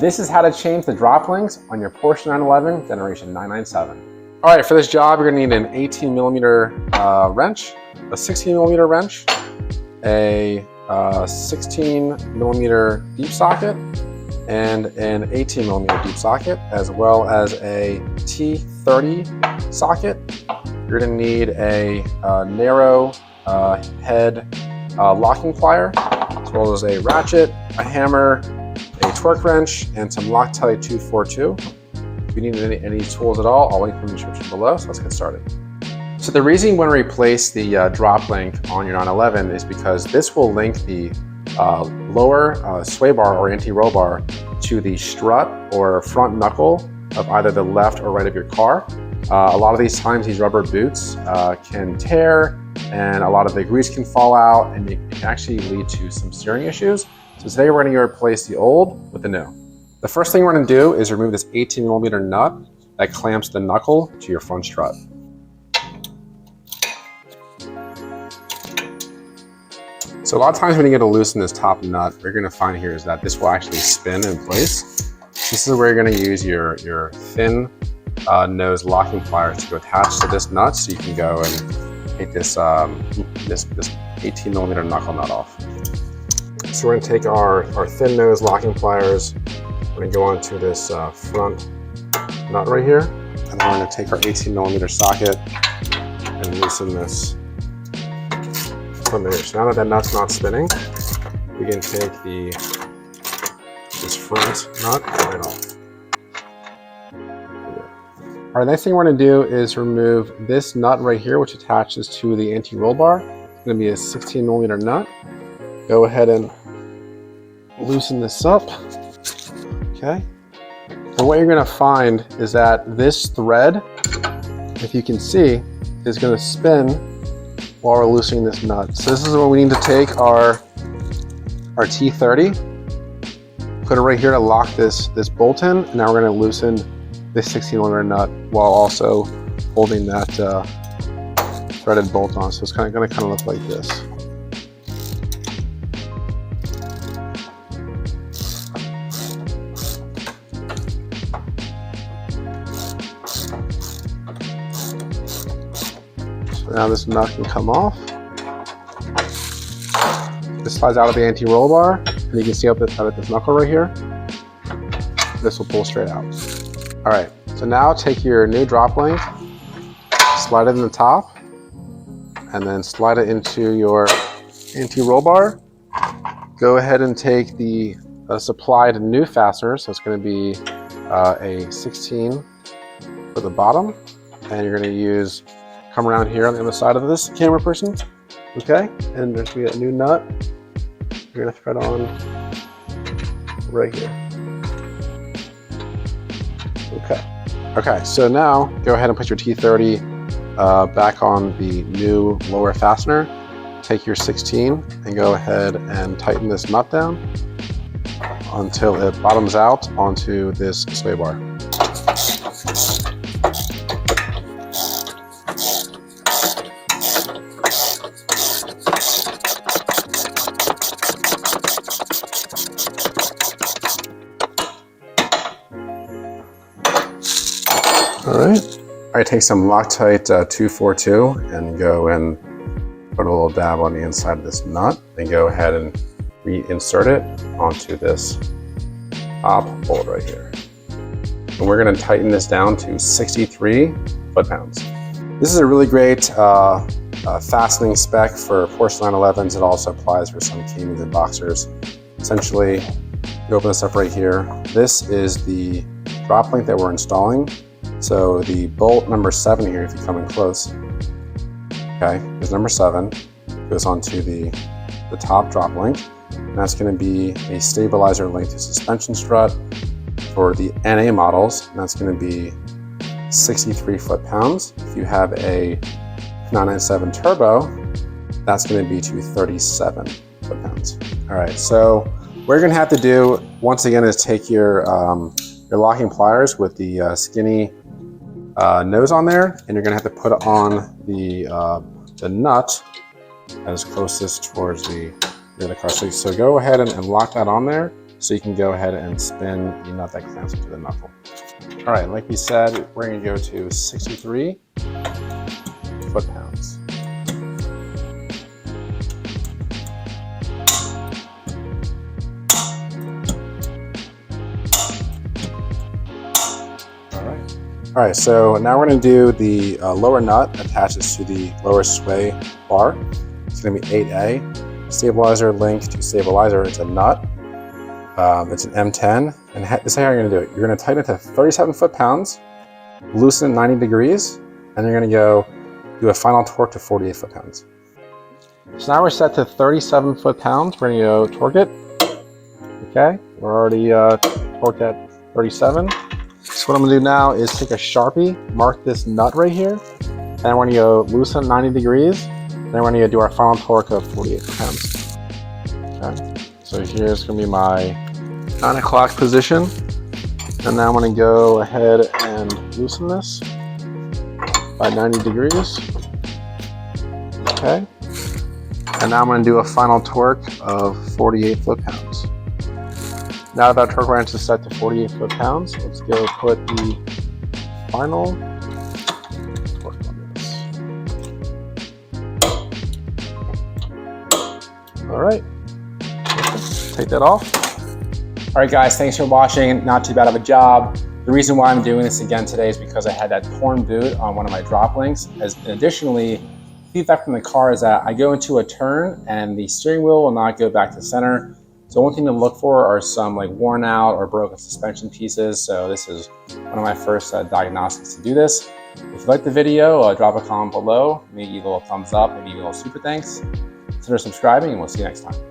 This is how to change the drop links on your Porsche 911 Generation 997. All right, for this job, you're gonna need an 18mm wrench, a 16mm wrench, a 16mm deep socket, and an 18mm deep socket, as well as a T30 socket. You're gonna need a narrow head locking plier, as well as a ratchet, a hammer, a torque wrench, and some Loctite 242. If you need any tools at all, I'll link them in the description below, so let's get started. So the reason you want to replace the drop link on your 911 is because this will link the lower sway bar or anti-roll bar to the strut or front knuckle of either the left or right of your car. A lot of these times, these rubber boots can tear, and a lot of the grease can fall out, and it can actually lead to some steering issues. So today we're going to replace the old with the new. The first thing we're going to do is remove this 18mm nut that clamps the knuckle to your front strut. So a lot of times when you get to loosen this top nut, what you're going to find here is that this will actually spin in place. This is where you're going to use your thin nose locking pliers to attach to this nut, so you can go and take this 18mm knuckle nut off. So we're going to take our thin nose locking pliers, we're going to go onto this front nut right here, and then we're going to take our 18mm socket and loosen this from there. So now that nut's not spinning, we can take this front nut right off. All right, next thing we're going to do is remove this nut right here, which attaches to the anti-roll bar. It's going to be a 16mm nut. Go ahead and loosen this up. Okay. And what you're going to find is that this thread, if you can see, is going to spin while we're loosening this nut. So this is where we need to take our T30, put it right here to lock this bolt in, and now we're going to loosen this 16mm nut while also holding that threaded bolt on. So it's going to look like this. So now this nut can come off. This slides out of the anti-roll bar, and you can see up at this knuckle right here. This will pull straight out. All right, so now take your new drop link, slide it in the top, and then slide it into your anti-roll bar. Go ahead and take the supplied new fastener, so it's going to be a 16 for the bottom, and you're going to come around here on the other side of this camera person, okay? And there's going to be a new nut you're going to thread on right here. Okay, so now go ahead and put your T30 back on the new lower fastener. Take your 16 and go ahead and tighten this nut down until it bottoms out onto this sway bar. All right, take some Loctite 242 and go and put a little dab on the inside of this nut, and go ahead and reinsert it onto this top bolt right here. And we're going to tighten this down to 63 foot-pounds. This is a really great fastening spec for Porsche 911s. It also applies for some Caymans and Boxsters. Essentially, you open this up right here. This is the drop link that we're installing. So the bolt number 7 here, if you come in close, okay, is number 7, goes onto the top drop link, and that's going to be a stabilizer link to suspension strut for the NA models, and that's going to be 63 foot-pounds. If you have a 997 turbo, that's going to be to 37 foot-pounds. All right, so what you're going to have to do once again is take your locking pliers with the skinny nose on there, and you're going to have to put on the nut as closest towards the car. So go ahead and lock that on there, so you can go ahead and spin the nut that clamps into the knuckle. All right, like we said, we're going to go to 63 foot-pounds. All right, so now we're going to do the lower nut attaches to the lower sway bar. It's going to be 8A. Stabilizer link to stabilizer, it's a nut. It's an M10, and this is how you're going to do it. You're going to tighten it to 37 foot-pounds, loosen it 90 degrees, and you're going to go do a final torque to 48 foot-pounds. So now we're set to 37 foot-pounds. We're going to go torque it. Okay, we're already torqued at 37. So what I'm going to do now is take a Sharpie, mark this nut right here, and we're going to go loosen 90 degrees, and then we're going to do our final torque of 48 foot-pounds. Okay. So here's going to be my 9 o'clock position, and now I'm going to go ahead and loosen this by 90 degrees. Okay, and now I'm going to do a final torque of 48 foot-pounds. Now that our torque wrench is set to 48 foot-pounds, let's go put the final torque on this. All right. Take that off. All right, guys, thanks for watching. Not too bad of a job. The reason why I'm doing this again today is because I had that torn boot on one of my drop links. Additionally, feedback from the car is that I go into a turn and the steering wheel will not go back to center. So one thing to look for are some like worn out or broken suspension pieces. So this is one of my first diagnostics to do this. If you like the video, drop a comment below. Maybe a little thumbs up, maybe a little super thanks. Consider subscribing, and we'll see you next time.